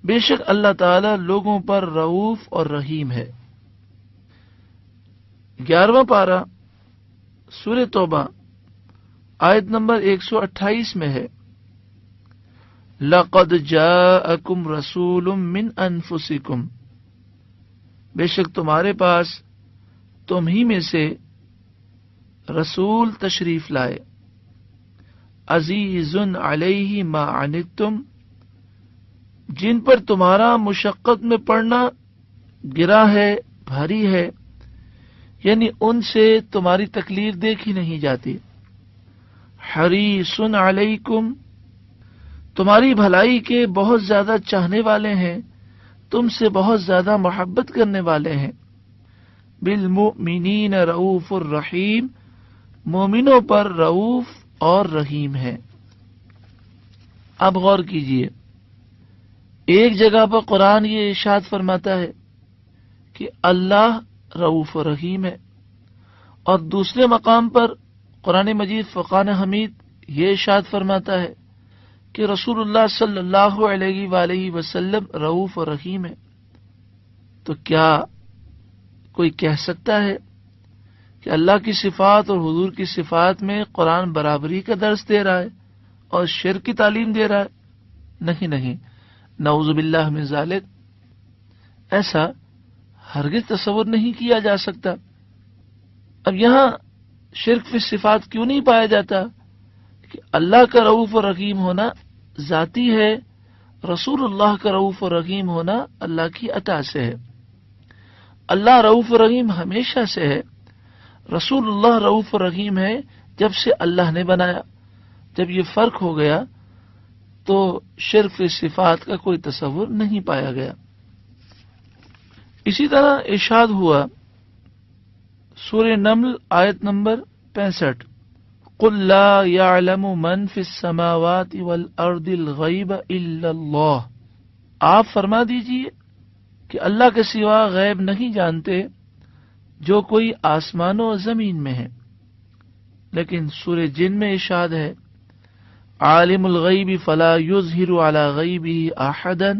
بے شک اللہ تعالی لوگوں پر رؤوف اور رحیم ہے۔ 11واں پارہ سورہ توبہ آیت نمبر 128 میں ہے، لقد جاءکم رسول من انفسکم، بے شک تمہارے پاس تم ہی میں سے رسول تشریف لائے، عزیز علیہ ما عنتم، جن پر تمہارا مشقت میں پڑنا گرا ہے، بھاری ہے، یعنی ان سے تمہاری تکلیف دیکھی نہیں جاتی۔ حریص علیکم، تمہاری بھلائی کے بہت زیادہ چاہنے والے ہیں، تم سے بہت زیادہ محبت کرنے والے ہیں۔ بالمؤمنین رؤوف الرحیم، مومنوں پر رؤوف اور رحیم ہے۔ اب غور کیجئے، ایک جگہ پر قرآن یہ ارشاد فرماتا ہے کہ اللہ رؤوف و رحیم ہے، اور دوسرے مقام پر قرآن مجید فرقان حمید یہ ارشاد فرماتا ہے کہ رسول اللہ صلی اللہ علیہ وآلہ وسلم رؤوف و رحیم ہے۔ تو کیا کوئی کہہ سکتا ہے کہ اللہ کی صفات اور حضور کی صفات میں قرآن برابری کا درس دے رہا ہے اور شرک کی تعلیم دے رہا ہے؟ نہیں، نعوذ باللہ من ذالک، ایسا ہرگز تصور نہیں کیا جا سکتا۔ اب یہاں شرک فی صفات کیوں نہیں پایا جاتا؟ کہ اللہ کا رؤوف و رحیم ہونا ذاتی ہے، رسول اللہ کا رؤوف و رحیم ہونا اللہ کی عطا سے ہے۔ اللہ رؤوف و رحیم ہمیشہ سے ہے، رسول اللہ رؤوف و رحیم ہے جب سے اللہ نے بنایا۔ جب یہ فرق ہو گیا تو شرک فی صفات کا کوئی تصور نہیں پایا گیا۔ اسی طرح ارشاد ہوا سورہ نمل آیت نمبر 65، قل لا يعلم من في السماوات والارض الغیب الا اللہ، آپ فرما دیجئے کہ اللہ کے سوا غیب نہیں جانتے جو کوئی آسمانوں اور زمین میں ہے۔ لیکن سورہ جن میں ارشاد ہے، عالم الغیب فلا یظہر علی غیبہ احدا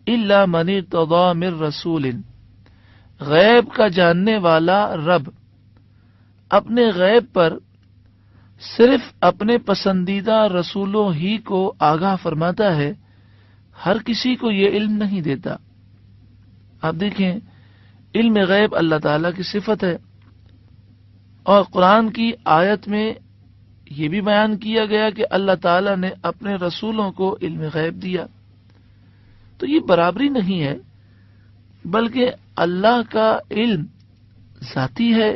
الا من ارتضی من رسول، غیب کا جاننے والا رب اپنے غیب پر صرف اپنے پسندیدہ رسولوں ہی کو آگاہ فرماتا ہے، ہر کسی کو یہ علم نہیں دیتا۔ آپ دیکھیں، علم غیب اللہ تعالیٰ کی صفت ہے، اور قرآن کی آیت میں یہ بھی بیان کیا گیا کہ اللہ تعالیٰ نے اپنے رسولوں کو علم غیب دیا۔ تو یہ برابری نہیں ہے، بلکہ اللہ کا علم ذاتی ہے،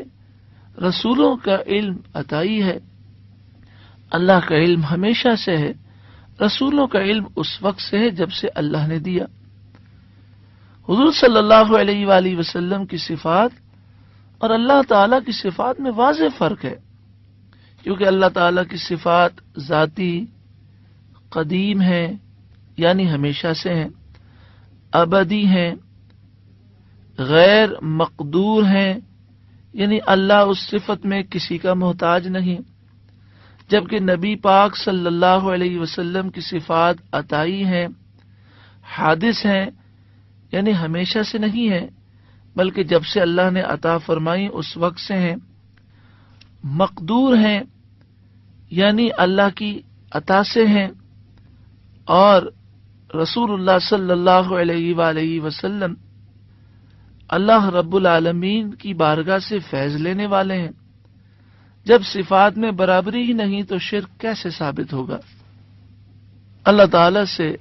رسولوں کا علم عطائی ہے۔ اللہ کا علم ہمیشہ سے ہے، رسولوں کا علم اس وقت سے ہے جب سے اللہ نے دیا۔ حضور صلی اللہ علیہ وآلہ وسلم کی صفات اور اللہ تعالیٰ کی صفات میں واضح فرق ہے، کیونکہ اللہ تعالیٰ کی صفات ذاتی قدیم ہیں، یعنی ہمیشہ سے ہیں، ابدی ہیں، غیر مقدور ہیں، یعنی اللہ اس صفت میں کسی کا محتاج نہیں، جبکہ نبی پاک صلی اللہ علیہ وسلم کی صفات عطائی ہیں، حادث ہیں، یعنی ہمیشہ سے نہیں ہیں بلکہ جب سے اللہ نے عطا فرمائی اس وقت سے ہیں، مقدور ہیں یعنی اللہ کی عطا سے ہیں، اور رسول اللہ صلی اللہ علیہ وآلہ وسلم اللہ رب العالمین کی بارگاہ سے فیض لینے والے ہیں۔ جب صفات میں برابری ہی نہیں تو شرک کیسے ثابت ہوگا؟ اللہ تعالی سے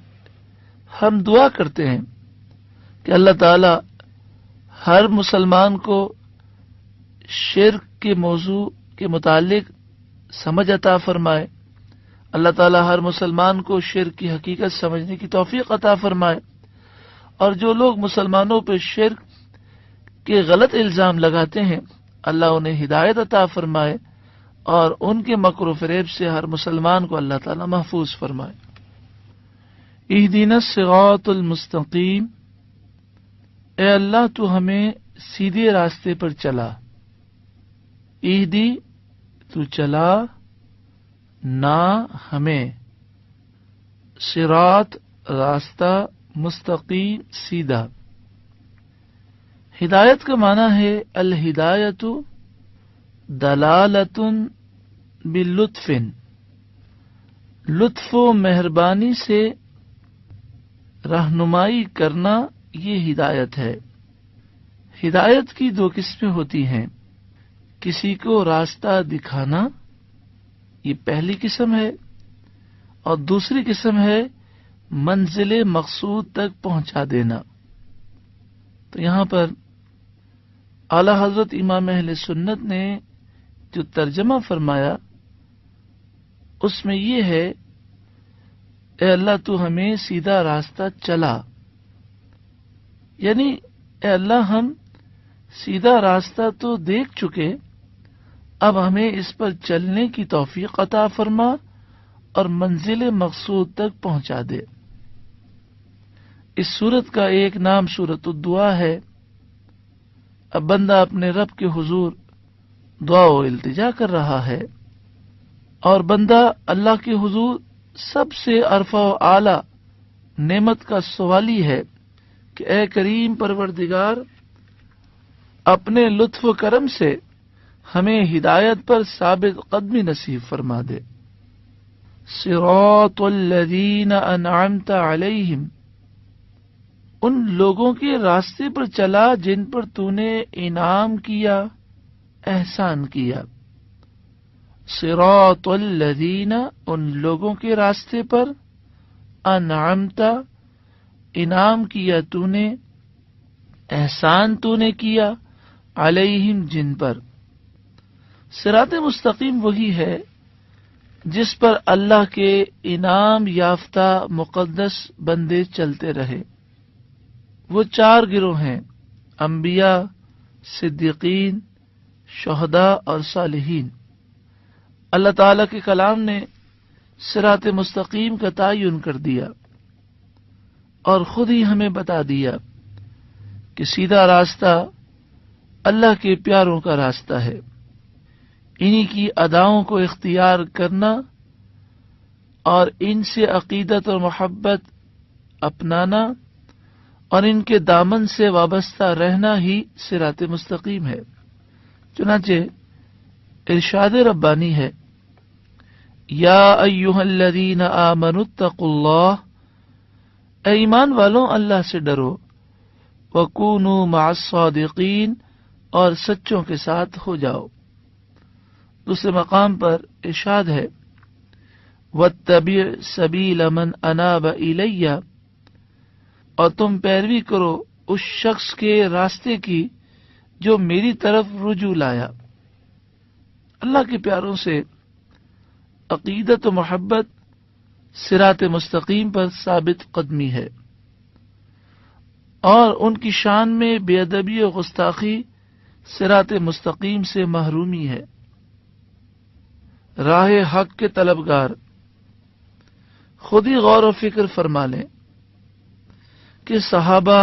ہم دعا کرتے ہیں کہ اللہ تعالی ہر مسلمان کو شرک کے موضوع کے متعلق سمجھ عطا فرمائے، اللہ تعالی ہر مسلمان کو شرک کی حقیقت سمجھنے کی توفیق عطا فرمائے، اور جو لوگ مسلمانوں پہ شرک کے غلط الزام لگاتے ہیں اللہ انہیں ہدایت عطا فرمائے، اور ان کے مکر و فریب سے ہر مسلمان کو اللہ تعالی محفوظ فرمائے۔ اہدنا الصراط المستقیم، اے اللہ تو ہمیں سیدھے راستے پر چلا، اہدی تو چلا، نہ ہمیں، صراط راستہ، مستقیم سیدھا۔ ہدایت کا معنی ہے الہدایت دلالۃ باللطف، لطف و مہربانی سے رہنمائی کرنا، یہ ہدایت ہے۔ ہدایت کی دو قسمیں ہوتی ہیں، کسی کو راستہ دکھانا، یہ پہلی قسم ہے، اور دوسری قسم ہے منزل مقصود تک پہنچا دینا۔ تو یہاں پر اعلی حضرت امام اہل سنت نے جو ترجمہ فرمایا اس میں یہ ہے، اے اللہ تو ہمیں سیدھا راستہ چلا، یعنی اے اللہ ہم سیدھا راستہ تو دیکھ چکے، اب ہمیں اس پر چلنے کی توفیق عطا فرما اور منزل مقصود تک پہنچا دے۔ اس سورت کا ایک نام سورت الدعا ہے۔ اب بندہ اپنے رب کے حضور دعا و التجا کر رہا ہے، اور بندہ اللہ کے حضور سب سے عرفہ و اعلی نعمت کا سوالی ہے کہ اے کریم پروردگار، اپنے لطف و کرم سے ہمیں ہدایت پر ثابت قدمی نصیب فرما دے۔ صراط الذین انعمت علیہم، ان لوگوں کے راستے پر چلا جن پر تو نے انعام کیا، احسان کیا۔ صراط الذین، ان لوگوں کے راستے پر، انعمت، انعام کیا تو نے، احسان تو نے کیا، علیہم، جن پر۔ صراط مستقیم وہی ہے جس پر اللہ کے انعام یافتہ مقدس بندے چلتے رہے۔ وہ چار گروہ ہیں، انبیاء، صدیقین، شہداء اور صالحین۔ اللہ تعالی کے کلام نے صراط مستقیم کا تعین کر دیا اور خود ہی ہمیں بتا دیا کہ سیدھا راستہ اللہ کے پیاروں کا راستہ ہے، انہی کی اداؤں کو اختیار کرنا اور ان سے عقیدت اور محبت اپنانا اور ان کے دامن سے وابستہ رہنا ہی صراط مستقیم ہے۔ چنانچہ ارشاد ربانی ہے، یا ایھا الذین آمنوا اتقوا اللہ، اے ایمان والوں اللہ سے ڈرو، وکونوا مع الصادقین، اور سچوں کے ساتھ ہو جاؤ۔ دوسرے مقام پر ارشاد ہے، واتبع سبیل من اناب الی، اور تم پیروی کرو اس شخص کے راستے کی جو میری طرف رجوع لایا۔ اللہ کے پیاروں سے عقیدت و محبت صراط مستقیم پر ثابت قدمی ہے، اور ان کی شان میں بے ادبی و گستاخی صراط مستقیم سے محرومی ہے۔ راہ حق کے طلبگار خود ہی غور و فکر فرما لیں کہ صحابہ،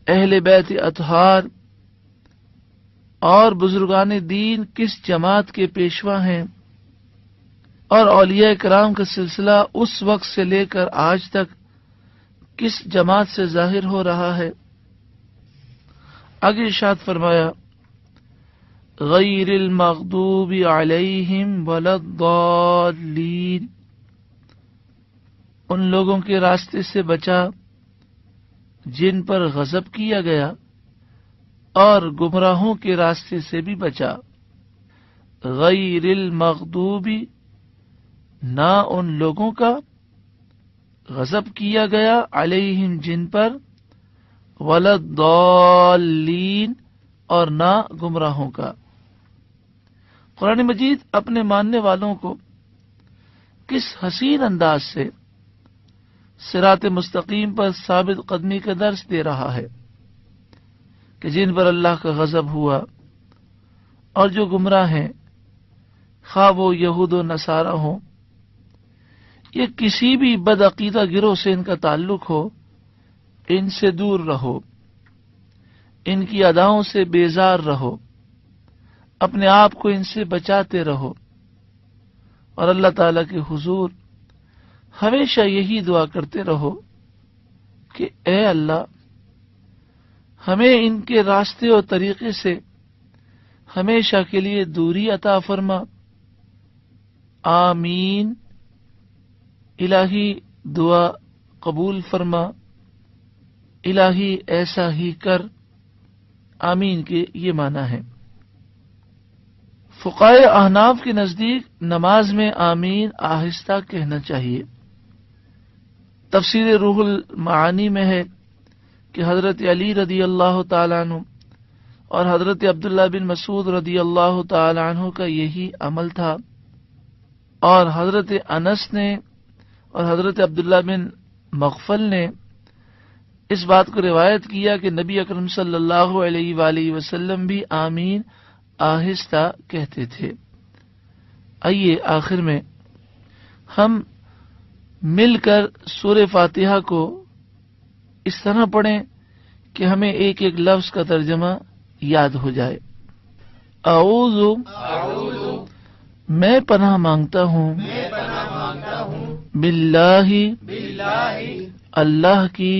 اہل بیت اطہار اور بزرگان دین کس جماعت کے پیشوا ہیں اور اولیاء کرام کا سلسلہ اس وقت سے لے کر آج تک کس جماعت سے ظاہر ہو رہا ہے؟ آگے ارشاد فرمایا غیر المغضوب علیہم ولا الضالین، ان لوگوں کے راستے سے بچا جن پر غضب کیا گیا اور گمراہوں کے راستے سے بھی بچا۔ غیر المغضوب، نہ ان لوگوں کا غضب کیا گیا، علیہم جن پر، ولا الضالین اور نہ گمراہوں کا۔ قرآن مجید اپنے ماننے والوں کو کس حسین انداز سے صراط مستقیم پر ثابت قدمی کا درس دے رہا ہے کہ جن پر اللہ کا غضب ہوا اور جو گمراہ ہیں، خواہ وہ یہود و نصارہ ہوں، یہ کسی بھی بدعقیدہ گروہ سے ان کا تعلق ہو، ان سے دور رہو، ان کی اداؤں سے بیزار رہو، اپنے آپ کو ان سے بچاتے رہو، اور اللہ تعالی کے حضور ہمیشہ یہی دعا کرتے رہو کہ اے اللہ ہمیں ان کے راستے اور طریقے سے ہمیشہ کے لیے دوری عطا فرما۔ آمین۔ الہی دعا قبول فرما، الہی ایسا ہی کر۔ آمین کے یہ معنی ہے۔ فقہائے احناف کے نزدیک نماز میں آمین آہستہ کہنا چاہیے۔ تفسیر روح المعانی میں ہے کہ حضرت علی رضی اللہ تعالیٰ عنہ اور حضرت عبداللہ بن مسعود رضی اللہ تعالیٰ عنہ کا یہی عمل تھا، اور حضرت انس نے اور حضرت عبداللہ بن مغفل نے اس بات کو روایت کیا کہ نبی اکرم صلی اللہ علیہ وآلہ وسلم بھی آمین آہستہ کہتے تھے۔ آئیے آخر میں ہم مل کر سورہ فاتحہ کو اس طرح پڑھیں کہ ہمیں ایک ایک لفظ کا ترجمہ یاد ہو جائے۔ اعوذ، میں پناہ مانگتا ہوں، باللہ، اللہ کی،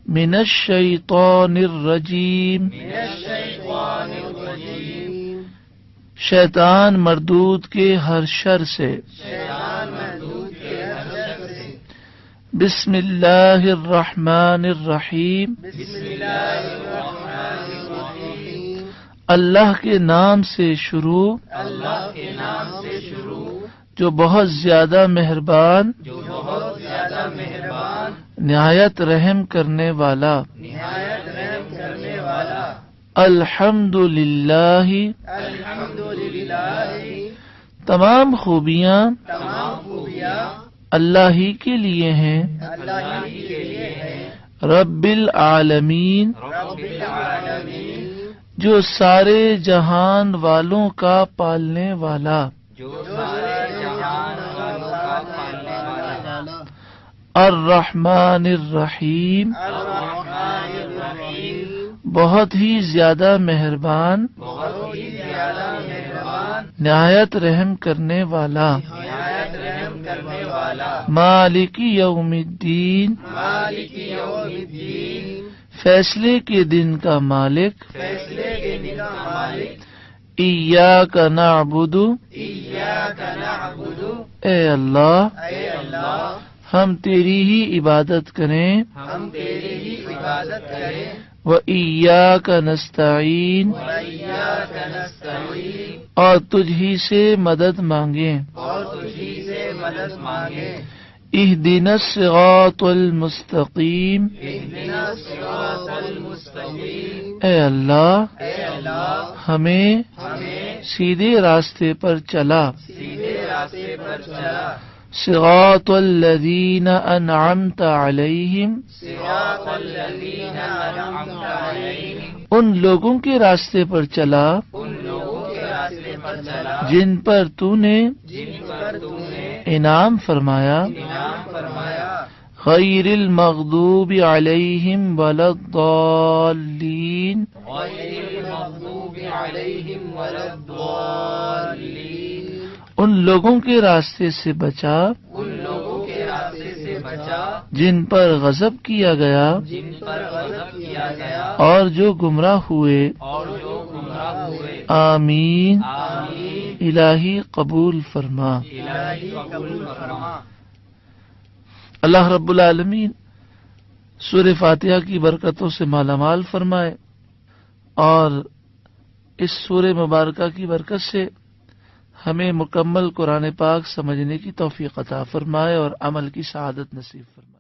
من الشیطان الرجیم، شیطان مردود کے ہر شر سے، بسم اللہ الرحمن الرحیم، اللہ کے نام سے شروع، جو بہت زیادہ مہربان، نہایت رحم کرنے والا۔ الحمد للہ، تمام خوبیاں اللہ ہی کے لیے ہیں، رب العالمین، جو سارے جہان والوں کا پالنے والا، الرحمن الرحیم، بہت ہی زیادہ مہربان، نہایت رحم کرنے والا، مالک یوم الدین، فیصلے کے دن کا مالک، ایاک نعبد، اے اللہ ہم تیری ہی عبادت کریں، وَإِيَّاكَ نَسْتَعِينُ، اور تجھ ہی سے مدد مانگیں، اهدنا الصراط المستقیم، اے اللہ ہمیں سیدھے راستے پر چلا، صراط الذین انعمت علیہم، ان لوگوں کے راستے پر چلا جن پر تو نے انعام فرمایا، غیر المغضوب علیہم ولا الضالین، ان لوگوں کے راستے سے بچا ان لوگوں کے راستے سے بچا جن پر غضب کیا گیا جن پر غضب کیا گیا اور جو گمراہ ہوئے. اور جو گمراہ ہوئے. آمین. آمین. الہی قبول فرما. الہی قبول فرما. اللہ رب العالمین سورہ فاتحہ کی برکتوں سے مالا مال فرمائے اور اس سورہ مبارکہ کی برکت سے ہمیں مکمل قرآن پاک سمجھنے کی توفیق عطا فرمائے اور عمل کی سعادت نصیب فرمائے.